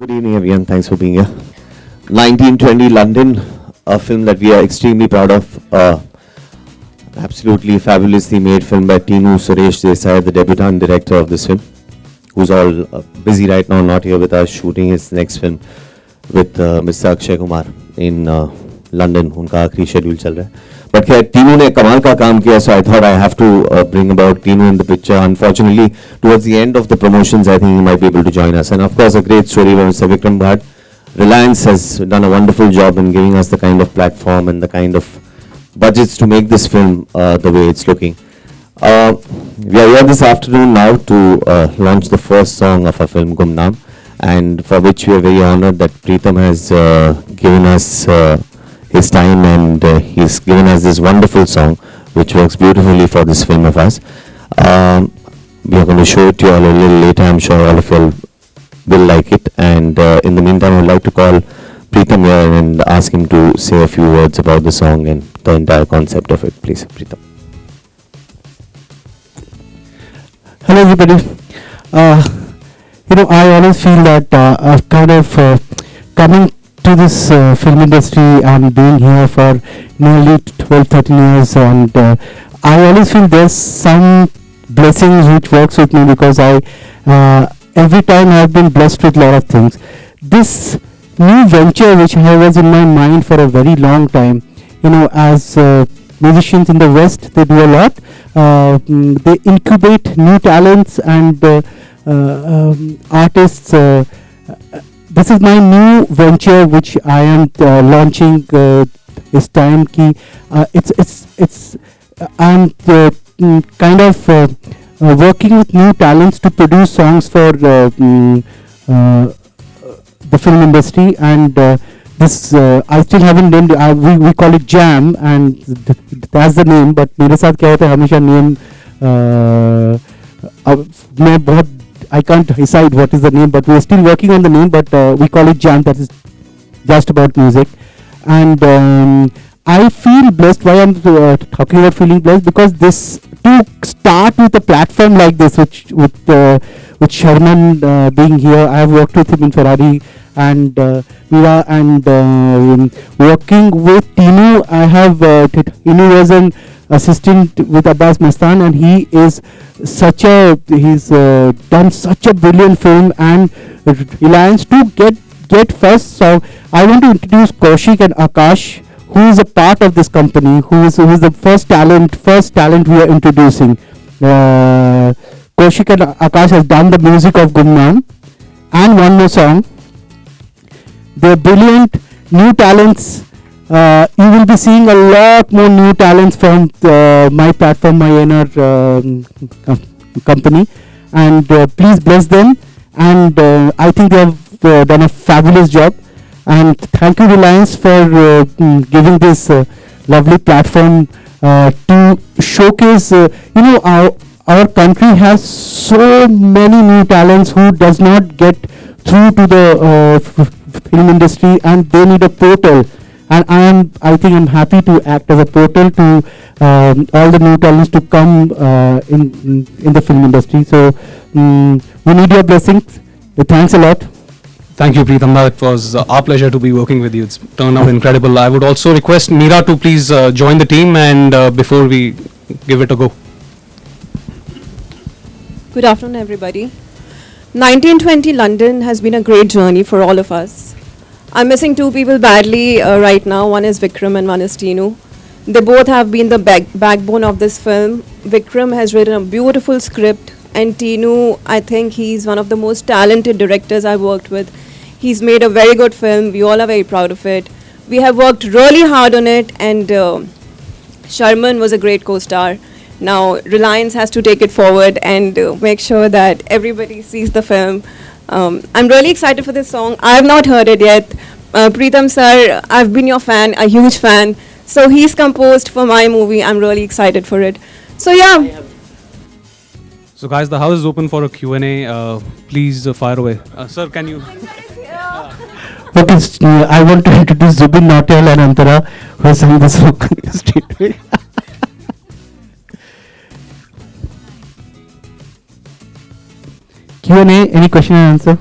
Good evening, everyone. Thanks for being here. 1920 London, a film that we are extremely proud of. Absolutely fabulously made film by Tinu Suresh Desai, the debutant director of this film, who's all busy right now, not here with us, shooting his next film with Mr. Akshay Kumar in London. उनका आखिरी schedule चल रहा है. But खैर टीनू ने कमाल का काम किया, so I thought I have to bring about Tinu in the picture. Unfortunately, towards the end of the promotions, I think he might be able to join us. And of course, a great story by Mr. Vikram Bhatt. Reliance has done a wonderful job in giving us the kind of platform and the kind of budgets to make this film the way it's looking. We are here this afternoon now to launch the first song of our film Gumnaam, and for which we are very honored that Preetham has given us his time, and he's given us this wonderful song which works beautifully for this film of us. We are going to show it to you all a little later. I'm sure all of you will like it, and in the meantime I would like to call Preetham here and ask him to say a few words about the song and the entire concept of it. Please, Preetham. Hello everybody. I always feel that I've kind of coming to this film industry and being here for nearly 12-13 years, and I always feel there's some blessings which works with me, because I every time I've been blessed with a lot of things. This new venture which I was in my mind for a very long time, as musicians in the West, they do a lot. They incubate new talents and artists. This is my new venture which I am launching this time. I'm kind of working with new talents to produce songs for the film industry, and this I still haven't named. We call it Jam, and that's the name. But मेरे साथ क्या होता है हमेशा name मैं बहुत I can't decide what is the name, but we are still working on the name. But we call it Jam. That is just about music, and I feel blessed. Why I'm talking about feeling blessed? Because this, to start with a platform like this, with Sharman being here, I have worked with him in Ferrari, and Mira, and working with Tinu. I have Tinu was an assistant with Abbas Mastan, and he's done such a brilliant film, and Reliance to get first. So I want to introduce Kaushik and Akash, who is a part of this company, who is the first talent we are introducing. Kaushik and Akash has done the music of Gumnaam and one more song. They're brilliant new talents. You will be seeing a lot more new talents from my platform, my inner company, and please bless them. And I think they have done a fabulous job. And thank you, Reliance, for giving this lovely platform to showcase. Our country has so many new talents who does not get through to the film industry, and they need a portal. And I think I'm happy to act as a portal to all the new talents to come in the film industry. So we need your blessings. Thanks a lot. Thank you, Preetham. It was our pleasure to be working with you. It's turned out incredible. I would also request Meera to please join the team, and before we give it a go. Good afternoon, everybody. 1920 London has been a great journey for all of us. I'm missing two people badly right now. One is Vikram and one is Tinu. They both have been the backbone of this film. Vikram has written a beautiful script, and Tinu, I think he's one of the most talented directors I've worked with. He's made a very good film. We all are very proud of it. We have worked really hard on it, and Sharman was a great co-star. Now Reliance has to take it forward and make sure that everybody sees the film. I'm really excited for this song. I have not heard it yet. Preetham sir, I've been your fan, a huge fan. So he's composed for my movie. I'm really excited for it. So yeah. So guys, the house is open for a Q&A. Please fire away. Sir, can you? Okay, I want to introduce Zubin Nautiyal and Antara, who are singing this song straight away. Q&A, any question and answer?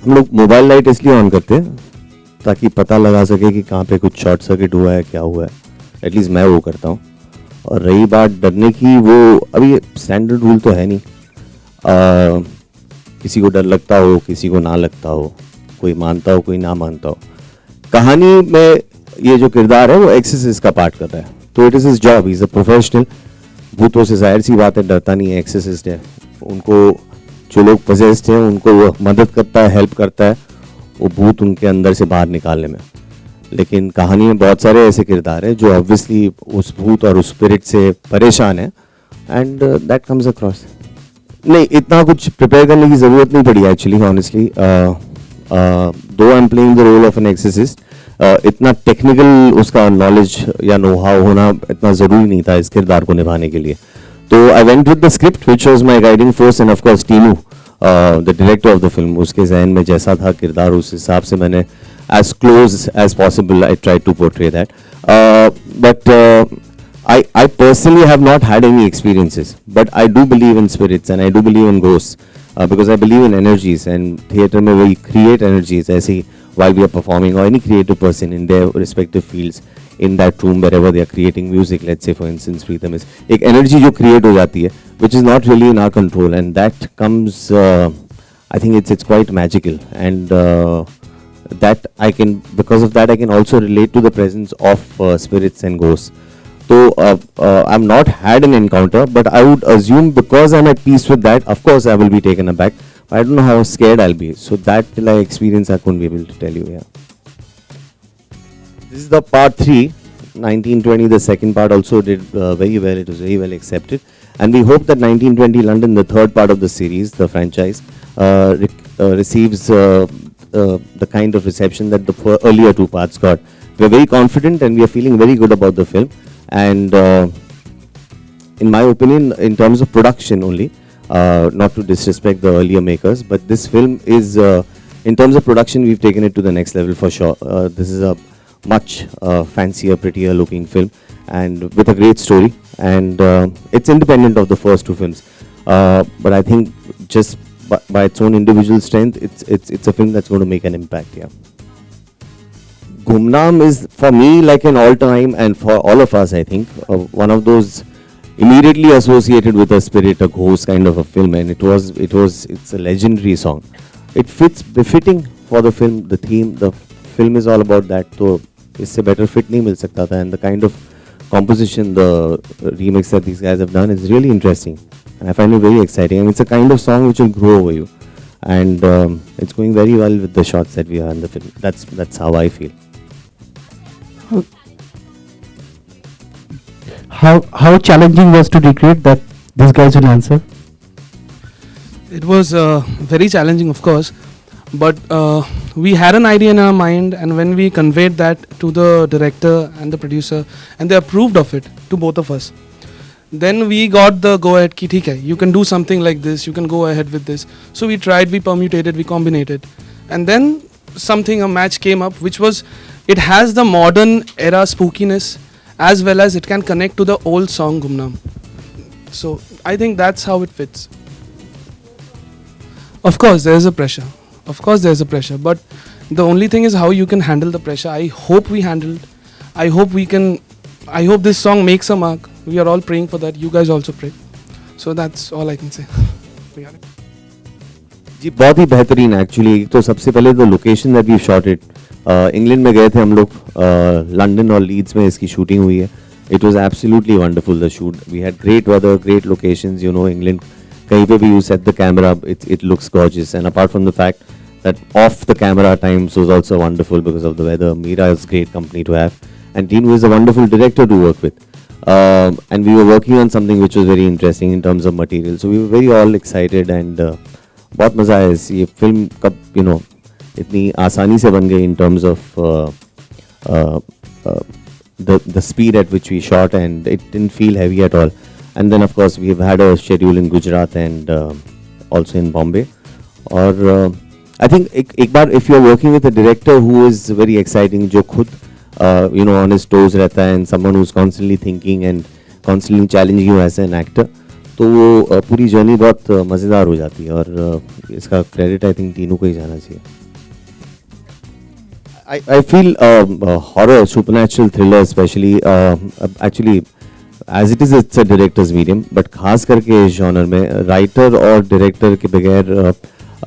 हम लोग mobile light इसलिए on करते हैं ताकि पता लगा सके कि कहाँ पे कुछ शॉर्ट सर्किट हुआ है, क्या हुआ है. एटलीस्ट मैं वो करता हूँ. और रही बात डरने की, वो अभी स्टैंडर्ड रूल तो है नहीं. किसी को डर लगता हो, किसी को ना लगता हो, कोई मानता हो, कोई ना मानता हो. कहानी में ये जो किरदार है वो एक्सेसिस का पार्ट कर रहा है, तो it is his job. He is a professional. भूतों से जाहिर सी बात है डरता नहीं है, एक्सेसिस्ट है. उनको जो लोग पजेस्ड हैं उनको वो मदद करता है, हेल्प करता है वो भूत उनके अंदर से बाहर निकालने में. लेकिन कहानी में बहुत सारे ऐसे किरदार हैं जो ऑब्वियसली उस भूत और उस स्पिरिट से परेशान है, एंड दैट कम्स अक्रॉस. नहीं, इतना कुछ प्रिपेयर करने की ज़रूरत नहीं पड़ी actually, honestly. Though I am playing the role of an exorcist, इतना टेक्निकल उसका नॉलेज या नो हाउ होना इतना ज़रूरी नहीं था इस किरदार को निभाने के लिए. तो I went with the script which was my guiding force, end of course Tinu the director of the film, उसके जहन में जैसा था किरदार उस हिसाब से मैंने as close as possible I tried to portray that. But I personally have not had any experiences, but I do believe in spirits and I do believe in ghosts, because I believe in energies, and theatre mein we create energies aise hi while we are performing, or any creative person in their respective fields in that room wherever they are creating music. Let's say for instance Preetham is ek energy jo create ho jati hai which is not really in our control, and that comes I think it's quite magical, and that I can, because of that I can also relate to the presence of spirits and ghosts. So I'm not had an encounter, but I would assume because I'm at peace with that, of course I will be taken aback. I don't know how scared I'll be, so that till I experience I couldn't be able to tell you. Yeah, this is the part 3, 1920. The second part also did very well. It was very well accepted, and we hope that 1920 London, the third part of the series, the franchise, receives the kind of reception that the earlier two parts got. We are very confident and we are feeling very good about the film, and in my opinion, in terms of production only, not to disrespect the earlier makers, but this film is in terms of production we've taken it to the next level for sure. This is a much fancier, prettier looking film, and with a great story, and it's independent of the first two films, but I think just by its own individual strength, it's a film that's going to make an impact. Yeah, Gumnaam is for me like an all-time, and for all of us, I think, one of those immediately associated with a spirit, a ghost kind of a film, and it's a legendary song. It fits befitting for the film, the theme. The film is all about that. So इससे better fit नहीं मिल सकता था, and the kind of composition, the remix that these guys have done is really interesting. And I find it very exciting. I mean, it's a kind of song which will grow over you, and it's going very well with the shots that we are in the film. That's how I feel. How challenging was to recreate that? These guys will answer. It was very challenging, of course, but we had an idea in our mind, and when we conveyed that to the director and the producer, and they approved of it to both of us, then we got the go ahead ki theek hai, you can do something like this, you can go ahead with this. So we tried, we permutated, we combinated, and then a match came up, which was, it has the modern era spookiness as well as it can connect to the old song Gumnaam. So I think that's how it fits. Of course there is a pressure, but the only thing is how you can handle the pressure. I hope we handled. I hope this song makes a mark. We are all praying for that. You guys also pray. So that's all I can say. जी बहुत ही बेहतरीन actually. तो सबसे पहले तो location that we shot it, England में गए थे हम लोग, लंदन और लीड्स में इसकी शूटिंग हुई है. It was absolutely wonderful the shoot. We had great weather, great locations. You know, England कहीं पे भी you set the camera, it looks gorgeous, and apart from the fact that off the camera times was also wonderful because of the weather. Meera is great company to have, and Teenu is a wonderful director to work with, and we were working on something which was very interesting in terms of material, so we were very all excited, and बहुत मज़ा आया. ये film कब इतनी आसानी से बन गई in terms of the speed at which we shot, and it didn't feel heavy at all. And then of course we've had a schedule in Gujarat and also in Bombay, और I think एक बार if you're working with a director who is very exciting, जो खुद on his toes रहता है, and someone who's constantly thinking and constantly challenging you as an actor, तो वो पूरी journey बहुत मज़ेदार हो जाती है और इसका क्रेडिट आई थिंक तीनों को ही जाना चाहिए. I feel horror, supernatural thriller especially, actually as it is it's a director's medium, but खास करके इस genre में writer और director के बगैर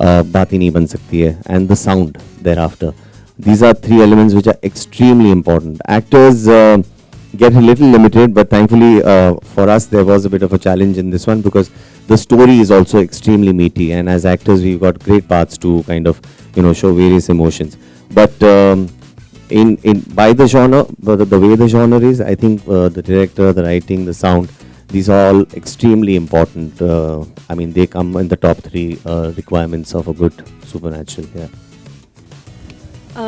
बात ही नहीं बन सकती है. And the sound thereafter, these are three elements which are extremely important. Actors get a little limited, but thankfully for us there was a bit of a challenge in this one because the story is also extremely meaty, and as actors we've got great parts to kind of show various emotions. But in by the genre, the way the genre is, I think the director, the writing, the sound, these are all extremely important. I mean, they come in the top three requirements of a good supernatural. Yeah.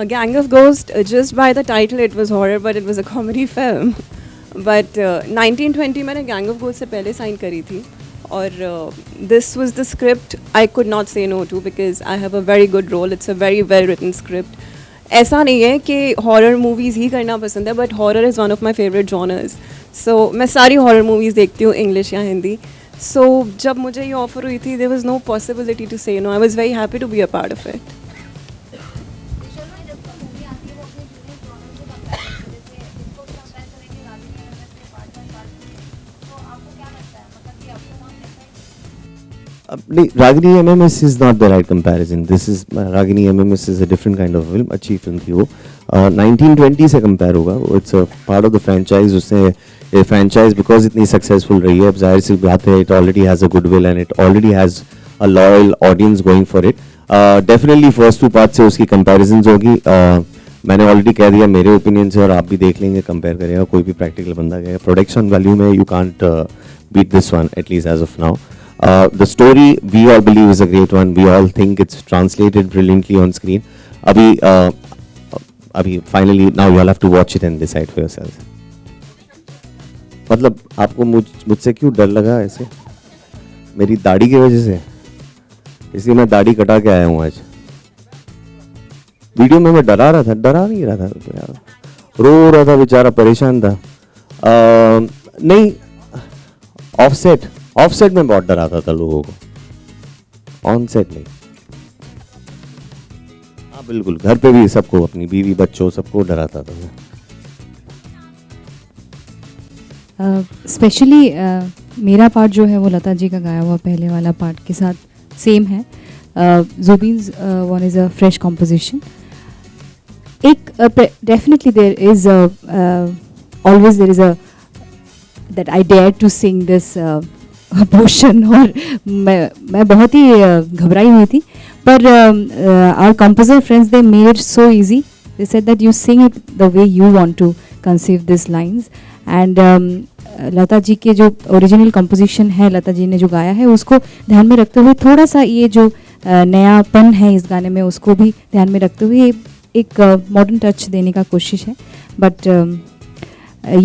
Gang of Ghosts, just by the title it was horror, but it was a comedy film. But 1920 मैंने Gang of Ghosts से पहले sign करी थी और this was the script I could not say no to because I have a very good role. It's a very well written script. ऐसा नहीं है कि हॉरर मूवीज़ ही करना पसंद है, but horror is one of my favourite genres. So मैं सारी horror movies देखती हूँ, इंग्लिश या हिंदी. सो जब मुझे ये ऑफर हुई थी, there was no possibility to say no. I was very happy to be a part of it. नहीं, Ragini MMS is not the right comparison. This is Ragini MMS is a different kind of film. अच्छी film थी वो. 1920 से compare होगा. It's a part of the franchise. उसने ये franchise because इतनी successful रही है, अब जाहिर सी बात है, it already has a goodwill and it already has a loyal audience going for it. Definitely first two parts से उसकी comparisons होगी. मैंने ऑलरेडी कह दिया मेरे ओपिनियन से, और आप भी देख लेंगे, कंपेयर करेगा कोई भी प्रैक्टिकल बंदा कहेगा. प्रोडक्शन वैल्यू में you can't beat this one, at least as of now. The story we all believe is a great one. We all think it's translated brilliantly on screen. अभी finally now you all have to watch it and decide for yourselves. मतलब आपको मुझसे क्यों डर लगा ऐसे? मेरी दाढ़ी की वजह से? इसलिए मैं दाढ़ी कटा के आया हूँ आज. वीडियो में मैं डरा नहीं रहा था, रो रहा था बेचारा, परेशान था. नहीं, ऑफसेट में बहुत डराता था लोगों को, ऑन सेट नहीं. हाँ बिल्कुल, घर पे भी सबको, अपनी बीवी बच्चों सबको डराता था. स्पेशली मेरा पार्ट जो है वो लता जी का गाया हुआ पहले वाला पार्ट के साथ सेम है. Zubeen's one is a fresh composition. एक definitely there is always there is a that I dare to sing this portion, और मैं बहुत ही घबराई हुई थी, पर our composer friends they made it so easy. They said that you sing it the way you want to conceive this lines. And Lata ji के जो ओरिजिनल कंपोजिशन है, लता जी ने जो गाया है, उसको ध्यान में रखते हुए थोड़ा सा ये जो नयापन है इस गाने में उसको भी ध्यान में रखते हुए एक मॉडर्न टच देने का कोशिश है. But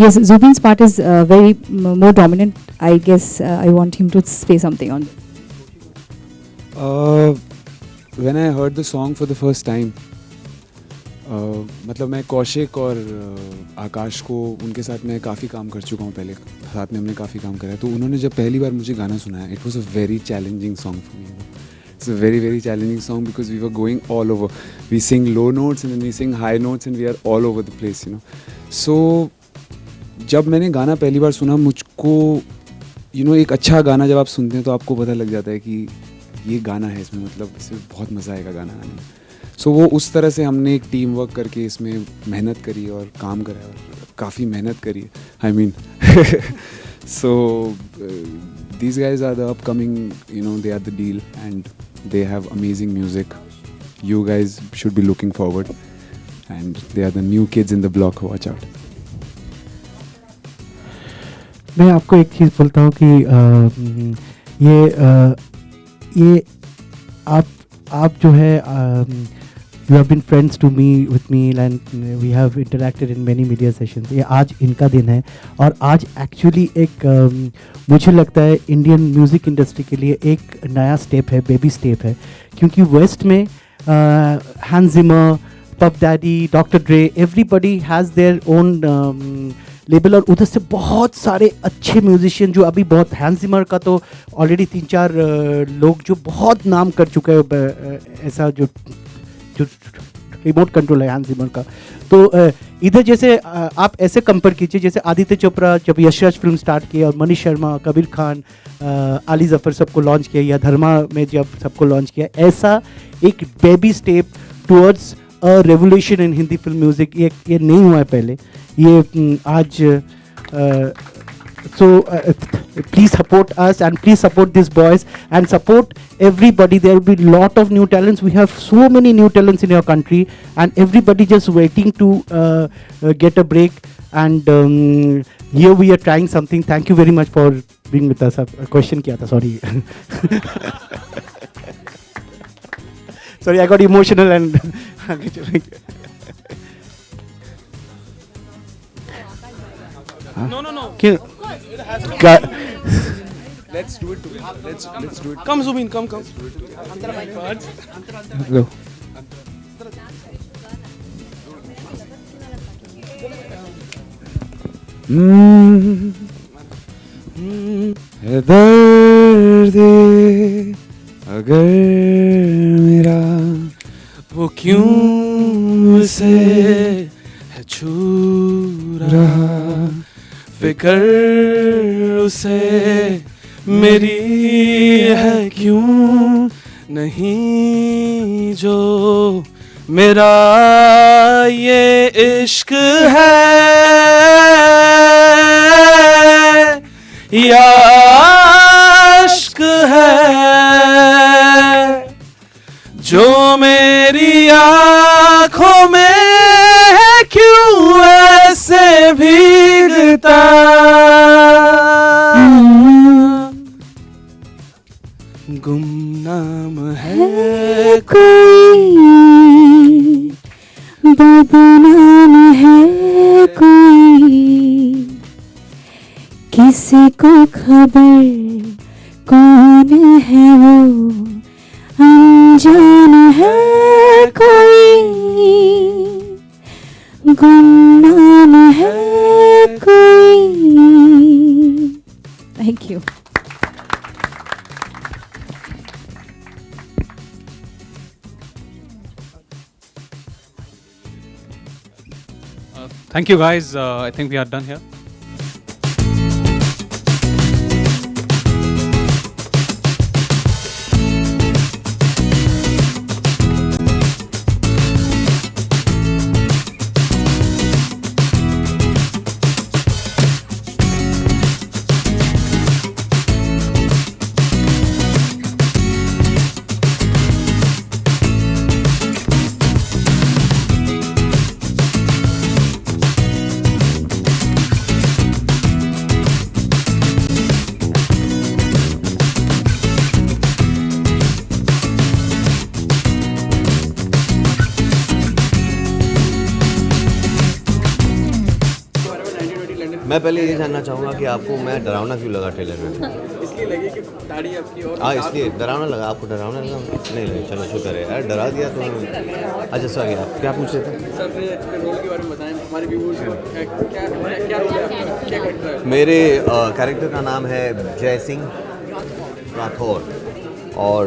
yes, Zubin's part is very more dominant. I guess I want him to say something on it. When I heard the song for the first time, मतलब मैं कौशिक और आकाश को, उनके साथ मैं काफ़ी काम कर चुका हूँ पहले, साथ में हमने काफ़ी काम करा है. तो उन्होंने जब पहली बार मुझे गाना सुनाया, it was a very challenging song for me. It's a very, very challenging song because we were going all over. We sing low notes and then we sing high notes and we are all over the place, you know. So जब मैंने गाना पहली बार सुना, मुझको एक अच्छा गाना जब आप सुनते हैं तो आपको पता लग जाता है कि ये गाना है, इसमें मतलब इसमें बहुत मज़ा आएगा गाना गाने में. सो वो उस तरह से हमने एक टीम वर्क करके इसमें मेहनत करी और काम करा, और काफ़ी मेहनत करी. I mean so these guys are the upcoming, they are the deal and they have amazing music. You guys should be looking forward, and they are the new kids in the block. Watch out. मैं आपको एक चीज़ बोलता हूँ कि ये आप जो है, you have been friends to me with me and we have interacted in many media sessions. ये आज इनका दिन है, और आज एक्चुअली एक मुझे लगता है इंडियन म्यूज़िक इंडस्ट्री के लिए एक नया स्टेप है, बेबी स्टेप है. क्योंकि वेस्ट में Hans Zimmer, Puff Daddy, Doctor Dre, everybody has their own label, और उधर से बहुत सारे अच्छे म्यूजिशियन जो अभी बहुत, हैंस जिमर का तो ऑलरेडी 3-4 लोग जो बहुत नाम कर चुके हैं, ऐसा जो रिमोट कंट्रोल है हैंस जिमर का। तो इधर जैसे आप ऐसे कंपेयर कीजिए जैसे आदित्य चोपड़ा जब यशराज फिल्म स्टार्ट किया, और मनीष शर्मा, कबीर खान, अली जफ़र सबको लॉन्च किया, या धर्मा में जब सबको लॉन्च किया, ऐसा एक baby step towards a revolution in Hindi film music ये नहीं हुआ है पहले, ये आज so please support us and please support these boys and support everybody. There will be lot of new talents. We have so many new talents in your country and everybody just waiting to get a break, and here we are trying something. Thank you very much for being with us. A question kiya tha, sorry. Sorry, I got emotional and No. Can- Let's do it together. Let's do it. Come, Zubin, come. Go. है दर्द अगर मेरा वो क्यों से है छू रहा, फिकर उसे मेरी है क्यों नहीं, जो मेरा ये इश्क है या अश्क है जो मेरी आँखों में है, क्यों ऐसे भीगता, गुमनाम है कोई, बदनाम है कोई, किसी को खबर कौन है वो, अनजान है कोई, गुमनाम है कोई। Thank you. Thank you guys. I think we are done here. मैं पहले ये जानना चाहूँगा कि आपको मैं डरावना क्यों लगा ट्रेलर में? इसलिए लगे कि दाढ़ी आपकी और हाँ, इसलिए डरावना लगा आपको? डरावना लगा नहीं लगा, चलो शुक्र है यार, डरा दिया तो। अच्छा सॉरी, आप क्या पूछ रहे थे? सर ने अपने रोल के बारे में बताएं हमारे व्यूअर्स को, क्या रोल है आपका, क्या करता है? मेरे कैरेक्टर का नाम है जय सिंह राठौर, और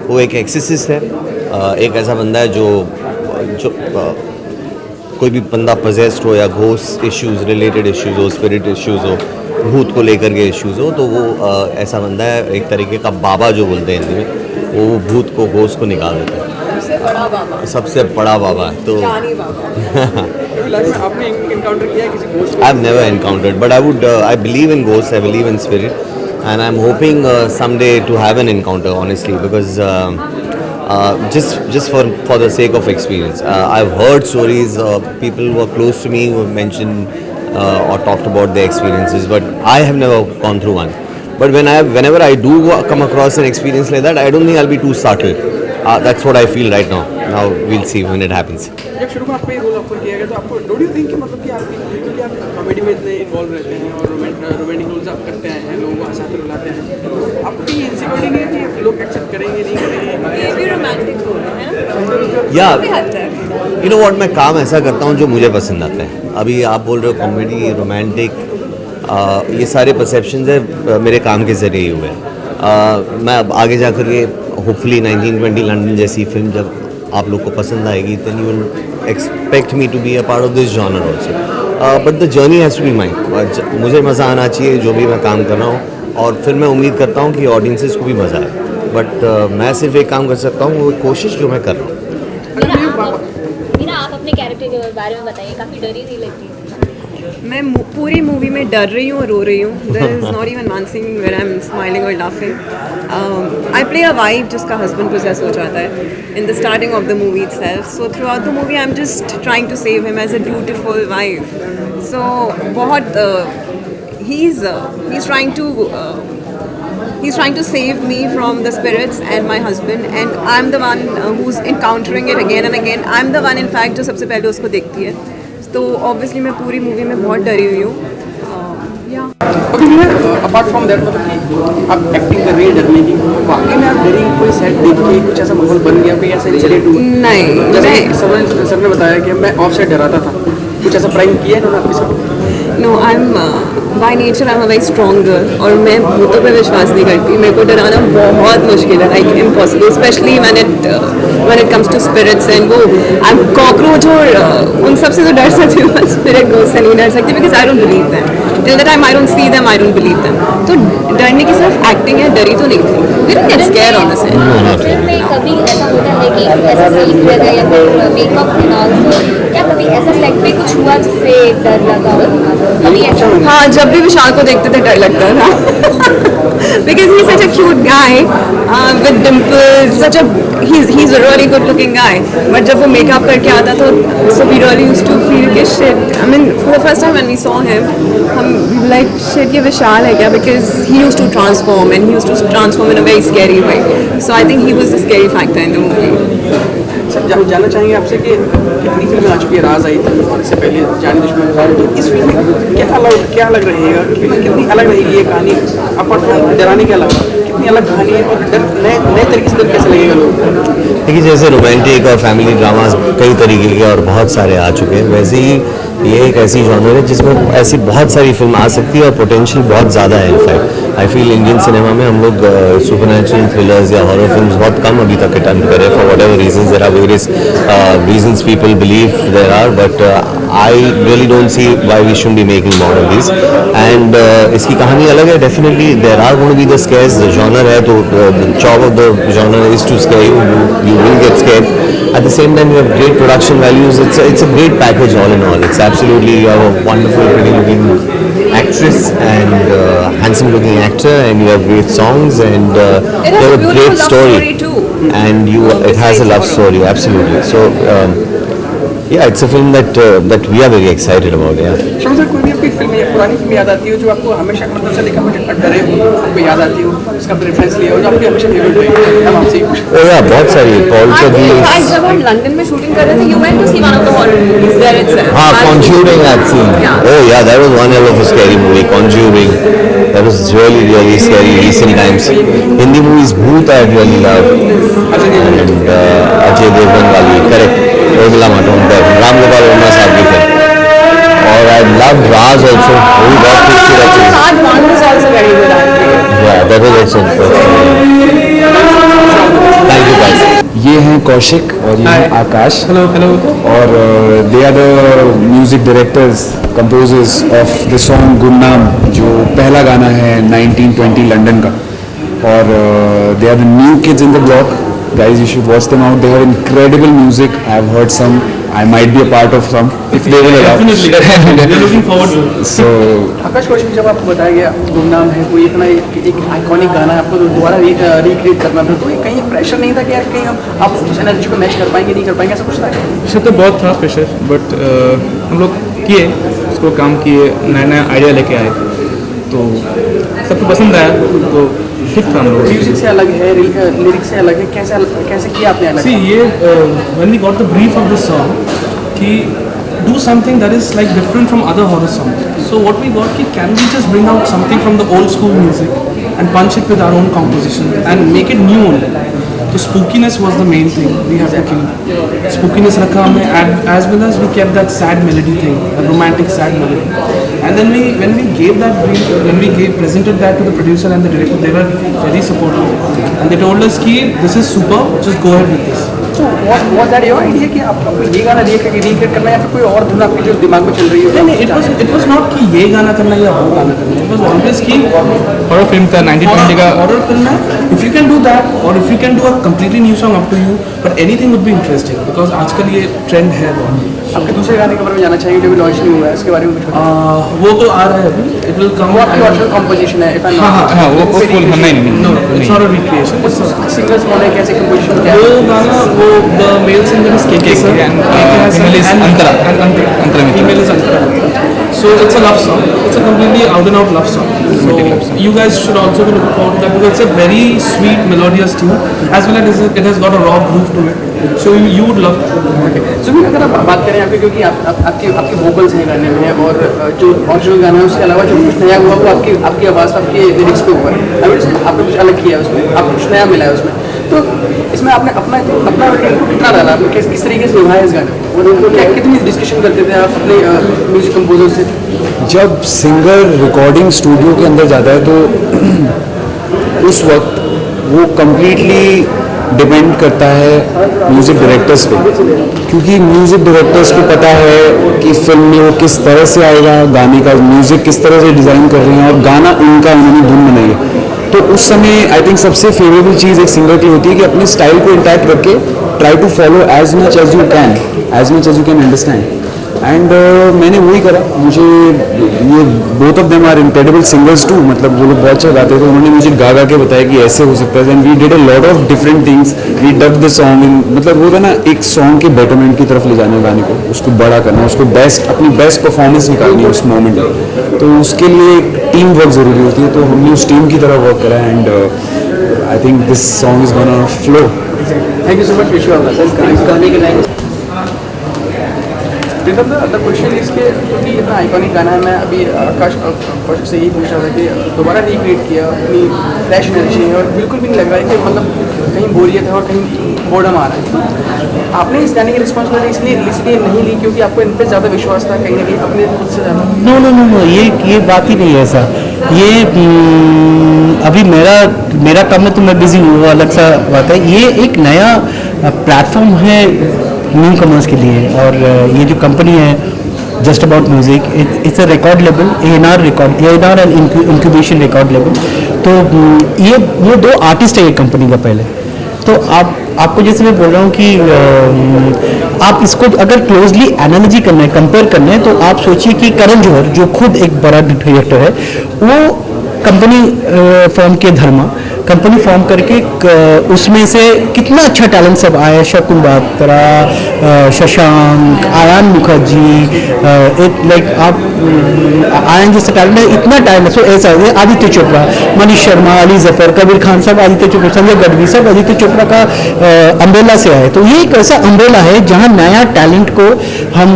वो एक एक्सिसिस्ट है। एक ऐसा बंदा है जो कोई भी बंदा पजेस्ड हो या घोस्ट इश्यूज, रिलेटेड इश्यूज हो, स्पिरिट इश्यूज हो, भूत को लेकर के इश्यूज हो, तो वो ऐसा बंदा है, एक तरीके का बाबा जो बोलते हैं हिंदी में, वो भूत को, घोस्ट को निकाल देता है। सबसे बड़ा बाबा है। तो आपने इनकाउंटर किया किसी ghost? I have never encountered, but I believe in ghost, I believe in spirit, and I'm hoping someday to have an encounter, honestly, because just for the sake of experience. I've heard stories, people who are close to me who have mentioned or talked about their experiences, but I have never gone through one. But whenever I do come across an experience like that, I don't think I'll be too subtle. That's what I feel right now. Now we'll see when it happens. जब शुरू में आपको ये role offer किया गया तो आपको don't you think कि मतलब कि आप कॉमेडी में इतने इन्वॉल्व रहते हैं और रोमांटिक रोल्स आप करते हैं, लोगों को हंसाते रुलाते हैं, आपको ये इनसिक्योरिटी नहीं है कि लोग एक्सेप्ट करेंगे नहीं करेंगे? ये भी रोमांटिक रोल है ना? Yeah. काफी हद तक। यू नो व्हाट, मैं काम ऐसा करता हूँ जो मुझे पसंद आता है. अभी आप बोल रहे हो कॉमेडी, रोमांटिक, ये सारे परसेप्शंस है मेरे काम के ज़रिए ही हुए हैं. मैं अब आगे जाकर ये होपफुली 1920 लंदन जैसी फिल्म जब आप लोग को पसंद आएगी, then you will expect me to be a part of this genre also. But the journey has to be mine. मुझे मज़ा आना चाहिए जो भी मैं काम कर रहा हूँ, और फिर मैं उम्मीद करता हूँ कि ऑडियंसेस को भी मज़ा आए. बट मैं सिर्फ एक काम कर सकता हूँ, वो कोशिश जो मैं कर रहा हूँ. मीरा, आप अपने कैरेक्टर के बारे में बताइए, काफ़ी डरी सी लगती है. मैं पूरी मूवी में डर रही हूँ और रो रही हूँ. There is not even one scene where I am smiling और laughing. I play a wife जिसका हस्बैंड पोजेस हो जाता है in the starting of the movie itself. So throughout the movie I am just trying to save him as a beautiful wife. So बहुत ही is trying to save me from the spirits and my husband, and I'm the one who's encountering it again and again. I'm the one in fact जो सबसे पहले उसको देखती है. तो obviously मैं पूरी मूवी में बहुत डरी हुई हूँ. अपार्ट फ्रॉम दैट, मतलब आप एक्टिंग कर रही है डरने की, वाकई में आप डरी? कोई सेट देख के कुछ ऐसा माहौल बन गया, कोई ऐसा इंसिडेंट हुआ? नहीं, जैसे सर ने बताया कि मैं ऑफ सेट डराता था, कुछ ऐसा प्राइम किया है इन्होंने आपके साथ? No, I am by nature I am a very strong girl, और मैं भूतों पे विश्वास नहीं करती. मेरे को डराना बहुत मुश्किल है, like impossible, specially when it comes to spirits. And वो आई एम कॉकरोच और उन सब से तो डर सकती हूँ, बस स्पिरिट घोस्ट से नहीं डर सकती, because I don't believe them. Till the time I don't see them, I don't believe them. तो डरने की सिर्फ एक्टिंग है, डरी तो नहीं थी. We don't get scared on the set. Film में कभी ऐसा होता है कि ऐसा सीन किया गया या फिर मेकअप एंड ऑल्सो, क्या कभी ऐसा सेट पे कुछ हुआ जिससे डर लगा हो? कभी ऐसा? हाँ, जब भी विशाल को देखते थे डर लगता था. Because he's such a cute guy with dimples, he's a really good looking guy. But जब वो मेकअप करके आता तो so we really used to feel कि shit. I mean, for the first time when we saw him, we were like shit, ये विशाल है क्या? Because he used to transform, and he used to transform in a very scary way. So I think he was the scary factor in the movie. Sir जानना चाहेंगे आपसे कि कितनी फिल्में आ चुकी है, राज आई थी और इससे पहले जानी दुश्मन, तो इस फिल्म में क्या अलग रहेगा, कितनी अलग रहेगी ये कहानी, अपार्ट फ्रॉम डराने के अलावा कितनी अलग कहानी है, और डर नए तरीके से डर कैसे लगेगा लोग? देखिए, जैसे रोमांटिक और फैमिली ड्रामास कई तरीके के और बहुत सारे आ चुके हैं, वैसे ही ये एक ऐसी जॉनर है जिसमें ऐसी बहुत सारी फिल्म आ सकती है और पोटेंशियल बहुत ज़्यादा है. In fact I feel Indian cinema में हम लोग सुपरनैचुरल थ्रिलर्स या हॉरर फिल्म्स बहुत कम अभी तक अटेम्प्ट करे. For whatever reasons, there are various reasons people believe there are, but I really don't see why we should be making more of this. And इसकी कहानी अलग है. Definitely there are going to be the scares. The genre है तो the job of the genre is to scare you. You will get scared. At the same time, you have great production values. It's a great package all in all. It's absolutely, you have a wonderful, pretty looking actress and handsome looking actor, and you have great songs, and you have a great story too. And it has a love story, absolutely. So yeah, it's a film that we are very excited about. Yeah. Shams sir, कोई भी आपकी film या पुरानी film याद आती हो जो आपको हमेशा मतलब से देखा मुझे डरे हो, आपको याद आती हो, उसका रेफरेंस लिया हो जो आपकी हमेशा फेवरेट रही? हम आपसे ही पूछते हैं. Oh yeah, बहुत सारी. Paul Chadwick. जब हम लंदन में शूटिंग कर रहे थे, you went to see one of the horror movies there itself. Conjuring I'd seen. Yeah. Oh yeah, that was one hell of a scary movie. Conjuring. That was really scary recent times. Hindi movies Bhoot I really love. And Ajay Devgan wali, correct. Urmila Matondkar, Ram Gopal Verma साहब की film. और I loved Raj also. वो भी बहुत खूबसूरत थी. Raj one was also very good, I feel. Yeah, that was also. Thank you guys. ये हैं कौशिक और ये हैं आकाश. Hello hello. और they are the music directors, composers of the song Gumnaam, जो पहला गाना है 1920 लंदन का. और they are the new kids in the block. Guys, you should watch them out. They have incredible music. I have heard some. I might be a part of some if they will allow. Definitely. We're looking forward to it. So आकाश कौशिक, जब आपको बताया गया गुमनाम है, कोई इतना एक iconic गाना है, आपको दोबारा रिक्रिएट करना था, तो ये कहीं प्रेशर नहीं था कि यार कहीं आप उस एनर्जी को मैच कर पाएंगे नहीं कर पाएंगे, ऐसा कुछ था? प्रेशर तो बहुत था, प्रेशर, बट हम लोग किए उसको, काम किए, नया आइडिया लेके आए, तो सबको पसंद आया, तो ठीक था. हम लोग म्यूजिक से अलग है, लिरिक्स से अलग है, कैसे किया आपने अलग? See, when we got the brief of this song, कि do something that is like different from other horror songs. So what we got, कि can we just bring out something from the old school music and punch it with our own composition and make it new only. तो spookiness was the main thing we had to keep. Spookiness rakha humne, as well as we kept that sad melody thing, a romantic sad melody. And then when we gave that brief, when we presented that to the producer and the director, they were very supportive, and they told us कि this is super, just go ahead with this. So was that your idea कि आपको ये गाना recreate करना है या फिर कोई और धुन आपके जो दिमाग में चल रही है? नहीं, it was not कि ये गाना करना है या वो गाना करना है. It was always कि हॉरर फिल्म था 1920 का. हॉरर फिल्म है. If you can do that, or if you can do a completely new song, up to you. But anything would be interesting because आजकल ये trend है. आपके दूसरे गाने के बारे में जानना चाहिए जो भी लॉन्च नहीं हुआ है, इसके बारे में कुछ बताइए. वो तो आ रहा है अभी. It will come. वो आपकी original composition है, if I'm not हाँ वो फुल नहीं No, it's not a recreation. Singers कौन है, कैसे composition क्या वो है? गाना वो the male singer is KK sir and has female is Antara. Antara. Female is Antara. So it's a love song. It's a completely out and out love song. So you guys should also be looking forward to that because it's a very sweet melodious tune as well as it has got a raw groove to it. So you would love it. Zubin, अगर आप बात करें आपके, क्योंकि आपके vocals हैं गाने में और जो ओरिजिनल गाना है उसके अलावा जो कुछ नया हुआ वो आपकी आवाज़ पर, आपके लिरिक्स पे हुआ है. आपने कुछ अलग किया है उसमें, आपको कुछ नया मिला है उसमें. तो इसमें आपने अपना इनपुट कितना डाला, आपने किस तरीके से निभाया इस गाने को, और क्या कितनी डिस्कशन करते थे आप अपने म्यूजिक कंपोजर से? जब सिंगर रिकॉर्डिंग स्टूडियो के अंदर जाता है तो उस वक्त वो कम्प्लीटली डिपेंड करता है म्यूज़िक डायरेक्टर्स पे, क्योंकि म्यूज़िक डायरेक्टर्स को पता है कि फिल्म में वो किस तरह से आएगा, गाने का म्यूज़िक किस तरह से डिज़ाइन कर रहे हैं और गाना उनका उन्होंने धुन बनाई है. तो उस समय आई थिंक सबसे फेवरेबल चीज़ एक सिंगर की होती है कि अपने स्टाइल को इंटैक्ट रख के try to follow as much as you can understand. And मैंने वही करा. मुझे ये both of them are incredible singers too, मतलब वो लोग बहुत अच्छा गाते थे. उन्होंने मुझे गा के बताया कि ऐसे हो सकता है. And we did a lot of different things. We dub the song in, मतलब वो था ना एक सॉन्ग के बेटरमेंट की तरफ ले जाने गाने को, उसको बड़ा करना, उसको अपनी बेस्ट परफॉर्मेंस निकालनी उस मोमेंट में. तो उसके लिए टीम वर्क ज़रूरी होती है. तो हमने उस टीम की तरह वर्क करा and I think this song is gonna flow. Thank you so much. Wish you all the best. गाने के लाइन द क्वेश्चन इसके, क्योंकि इतना आइकॉनिक गाना है. मैं अभी आकाश कौशिक से यही पूछ रहा था कि दोबारा रिक्रिएट किया अपनी फ्रेश एनर्जी और बिल्कुल भी नहीं लग रहा है कि मतलब कहीं बोरियत है और कहीं बोर्डम आ रहा है. तो आपने इस गाने की रिस्पॉन्सिबिलिटी इसलिए नहीं ली क्योंकि आपको इन पर ज़्यादा विश्वास था कहीं ना कहीं अपने खुद से ज़्यादा? नो, ये बात ही नहीं है ऐसा. ये अभी मेरा काम में तो मैं बिजी हूँ, वो अलग सा बात है. ये एक नया प्लेटफॉर्म है न्यू कमर्स के लिए. और ये जो कंपनी है just about music, it's a record label, A&R and incubation record label. तो ये दो आर्टिस्ट है ये कंपनी का पहले. तो आपको जैसे मैं बोल रहा हूँ कि आप इसको अगर क्लोजली एनालिजी करना है, कंपेयर करना है, तो आप सोचिए कि करण जौहर जो खुद एक बड़ा डायरेक्टर है, वो कंपनी फॉर्म के धर्मा कंपनी फॉर्म करके उसमें से कितना अच्छा टैलेंट सब आया. शकुन बात्रा, शशांक, आयान मुखर्जी, लाइक आप आयन जैसा टैलेंट है, इतना टैलेंट. सो ऐसा है आदित्य चोपड़ा, मनीष शर्मा, अली जफर, कबीर खान सब आदित्य चोपड़ा, संजय गढ़वी सब आदित्य चोपड़ा का अम्ब्रेला से आए. तो ये एक ऐसा अम्ब्रेला है जहाँ नया टैलेंट को हम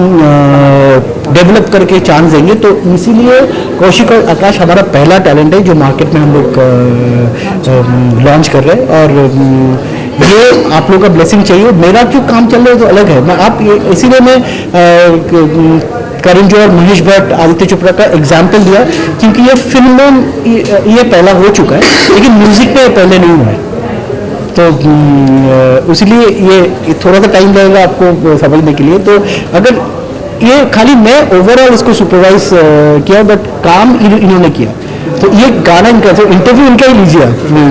डेवलप करके चांस देंगे. तो इसीलिए कौशिक और आकाश हमारा पहला टैलेंट है जो मार्केट में हम लोग लॉन्च कर रहे हैं. और ये आप लोगों का ब्लेसिंग चाहिए. मेरा जो काम चल रहा है तो अलग है. इसीलिए मैं करण जौहर, महेश भट्ट, आदित्य चोपड़ा का एग्जाम्पल दिया क्योंकि ये फिल्म में ये पहला हो चुका है, लेकिन म्यूजिक पे पहले नहीं हुआ है. तो इसलिए ये थोड़ा सा टाइम लगेगा आपको समझने के लिए. तो अगर ये खाली मैं ओवरऑल इसको सुपरवाइज किया, बट काम इन्होंने किया. तो ये गाना इनका, तो इंटरव्यू इनका ही लीजिए.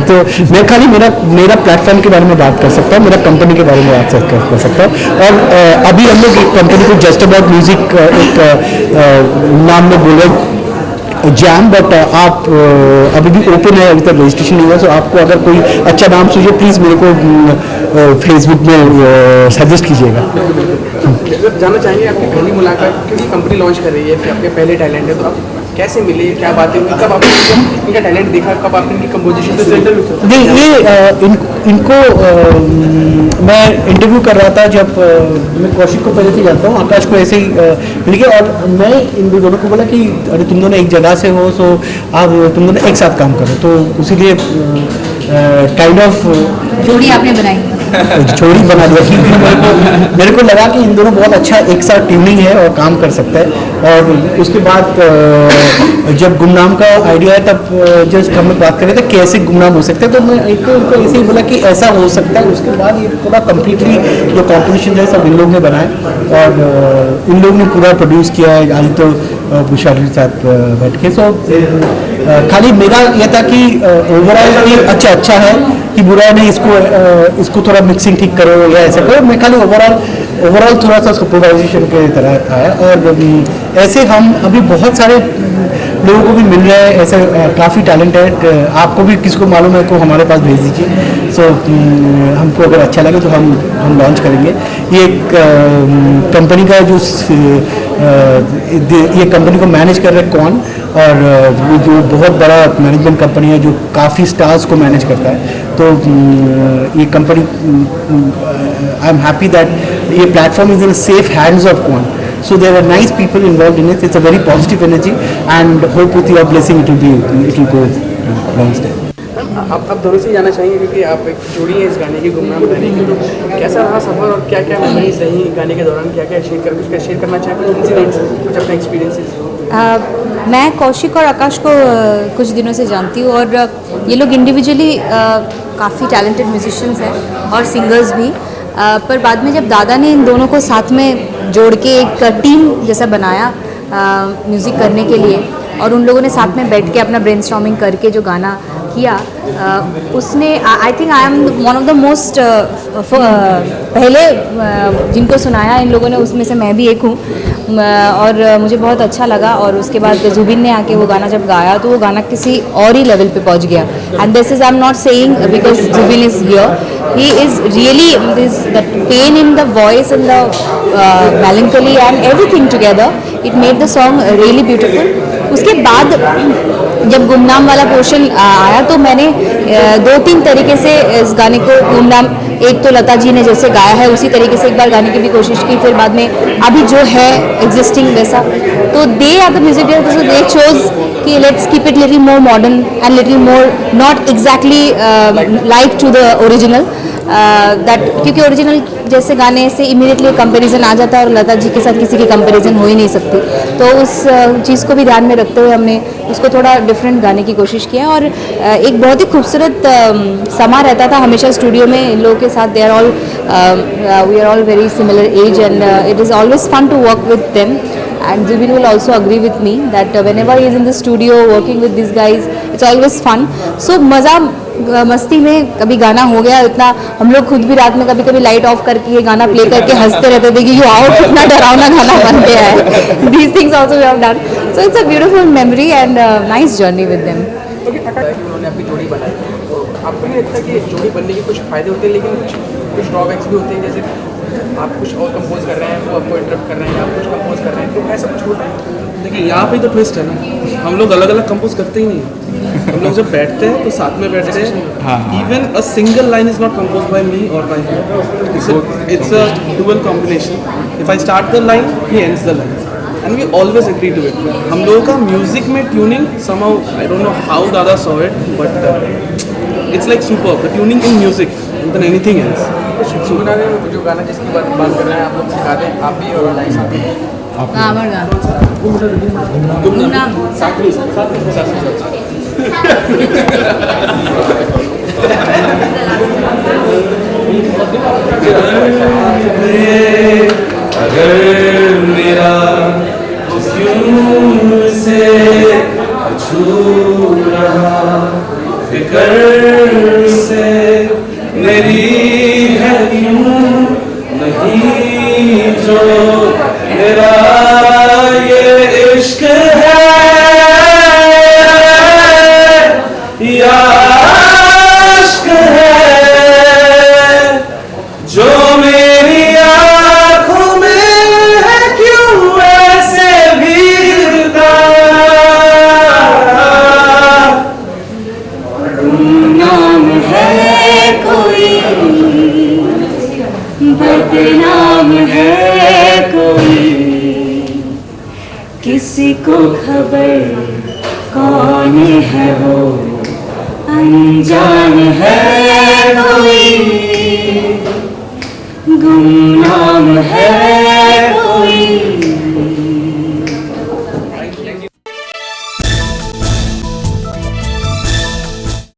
तो मैं खाली मेरा प्लेटफॉर्म के बारे में बात कर सकता हूँ, मेरा कंपनी के बारे में बात कर सकता हूँ. और अभी हम लोग एक कंपनी को जस्ट अबाउट म्यूजिक एक नाम में बोले जैम, बट आप अभी भी ओपन है, अभी तक रजिस्ट्रेशन नहीं हुआ. तो आपको अगर कोई अच्छा नाम सूझे प्लीज़ मेरे को फेसबुक में सजेस्ट कीजिएगा. जानना चाहेंगे आपकी पहली मुलाकात, क्योंकि कंपनी लॉन्च कर रही है, आपके पहले टैलेंट है, तो आप कैसे मिले, क्या बातें हुई, कब आपने इनका टैलेंट देखा, कब आपने इनकी कंपोजिशन नहीं, ये इनको मैं इंटरव्यू कर रहा था जब मैं कौशिक को पहले से जानता हूँ, आकाश को ऐसे ही मिल गया, और मैं इन दोनों को बोला कि अरे तुम दोनों एक जगह से हो, सो आप तुम दोनों एक साथ काम करो, तो इसीलिए काइंड ऑफ जोड़ी आपने बनाई। छोड़ी बना दिया, क्योंकि मेरे को लगा कि इन दोनों बहुत अच्छा एक साथ ट्यूनिंग है और काम कर सकता है। और उसके बाद जब गुमनाम का आइडिया है तब जस्ट हम लोग बात कर रहे थे कैसे गुमनाम हो सकता है, तो मैं एक तो उनको ऐसे ही बोला कि ऐसा हो सकता है। उसके बाद ये पूरा कम्प्लीटली जो कॉम्पोजिशन है सब इन लोग ने बनाए और इन लोग ने पूरा प्रोड्यूस किया है, आज तो बुशारी के साथ बैठ के। सो खाली मेरा यह था कि ओवरऑल अच्छा है कि बुरा नहीं, इसको थोड़ा मिक्सिंग ठीक करो या ऐसा करो। मैं खाली ओवरऑल थोड़ा सा सुपरवाइजेशन के तरह आया। और ऐसे हम अभी बहुत सारे लोगों को भी मिल रहे हैं, ऐसे काफ़ी टैलेंटेड, आपको भी किसको मालूम है को हमारे पास भेज दीजिए। सो हमको अगर अच्छा लगे तो हम लॉन्च करेंगे। ये एक कंपनी का ये कंपनी को मैनेज कर रहे हैं कौन, और जो बहुत बड़ा मैनेजमेंट कंपनी है जो काफ़ी स्टार्स को मैनेज करता है। तो ये company, I am happy that ये platform is in safe hands of कौन। So there are nice people involved in it. It's a very positive energy, and hope with your blessing it will go long step. आप दोनों से जाना चाहेंगे क्योंकि आप एक जोड़ी है इस गाने की, गुमनाम गाने की, तो कैसा रहा सफर और क्या क्या मेमोरीज रही गाने के दौरान, क्या क्या शेयर करना चाहें, कुछ इंसिडेंट्स, कुछ अपने एक्सपीरियंसेस? मैं कौशिक और आकाश को कुछ दिनों से जानती हूँ, और ये लोग इंडिविजुअली काफ़ी टैलेंटेड म्यूजिशियंस हैं और सिंगर्स भी। पर बाद में जब दादा ने इन दोनों को साथ में जोड़ के एक टीम जैसा बनाया म्यूज़िक करने के लिए, और उन लोगों ने साथ में बैठ के अपना ब्रेनस्टॉर्मिंग करके जो गाना किया, उसने I think I am one of the most पहले जिनको सुनाया इन लोगों ने, उसमें से मैं भी एक हूँ। और मुझे बहुत अच्छा लगा। और उसके बाद जुबिन ने आके वो गाना जब गाया तो वो गाना किसी और ही लेवल पे पहुंच गया। And this is I am not saying because Zubin is here, he is really this the pain in the voice and the melancholy and everything together, it made the song really beautiful. उसके बाद जब गुमनाम वाला portion आया तो मैंने 2-3 तरीके से इस गाने को, गुमनाम एक तो लता जी ने जैसे गाया है उसी तरीके से एक बार गाने की भी कोशिश की, फिर बाद में अभी जो है एग्जिस्टिंग वैसा, तो they are the music directors, they chose कि let's keep it little more modern and little more not exactly like to the original, that, क्योंकि ओरिजिनल जैसे गाने से इमीडिएटली कंपैरिजन आ जाता है और लता जी के साथ किसी की कंपैरिजन हो ही नहीं सकती। तो उस चीज़ को भी ध्यान में रखते हुए हमने उसको थोड़ा डिफरेंट गाने की कोशिश की है। और एक बहुत ही खूबसूरत समा रहता था हमेशा स्टूडियो में इन लोगों के साथ। They are all, we are all very similar age and it is always fun to work with them. And Zubin will also agree with me that whenever he is in the studio working with these guys, it's always fun. So मज़ा मस्ती में कभी गाना हो गया इतना, हम लोग खुद भी रात में कभी कभी लाइट ऑफ करके ये गाना प्ले करके हंसते रहते थे कि आओ कितना डरावना गाना बन गया है। These things also we have done. So it's a beautiful memory and nice journey with them. उन्होंने अपनी जोड़ी बनाई, तो आपको नहीं लगता कि जोड़ी बनने के कुछ फायदे होते हैं लेकिन कुछ ड्रॉबैक्स भी होते हैं, जैसे आप कुछ और कंपोज कर रहे हैं, वो आपको इंटरप्ट कर रहे हैं, आप कुछ कंपोज कर रहे हैं, तो ऐसा कुछ होता है? देखिए यहाँ पे तो ट्विस्ट है ना, हम लोग अलग अलग कंपोज करते ही नहीं। हम लोग जब बैठते हैं तो साथ में बैठते हैं। Even a single line is not compose by me और by him, it's a dual combination. If I start the line, he ends the line and we always agree to it. हम लोगों का म्यूजिक में tuning somehow, I don't know how दादा saw it, but it's like super the tuning in music then anything else. Suguna ने जो गाना जिसकी बात कर रहे हैं आप लोग सिखा दें, आप भी और अलाइस आप भी। गुमनाम अगर मेरा क्यों से छू रहा, फिकर से मेरी है क्यों नहीं, जो मेरा ये इश्क है या इश्क है जो मेरी आँखों में है, क्यों ऐसे भीगता है कोई, बदनाम है कोई, किसी को खबर कौन है वो, अनजान है कोई, गुमनाम है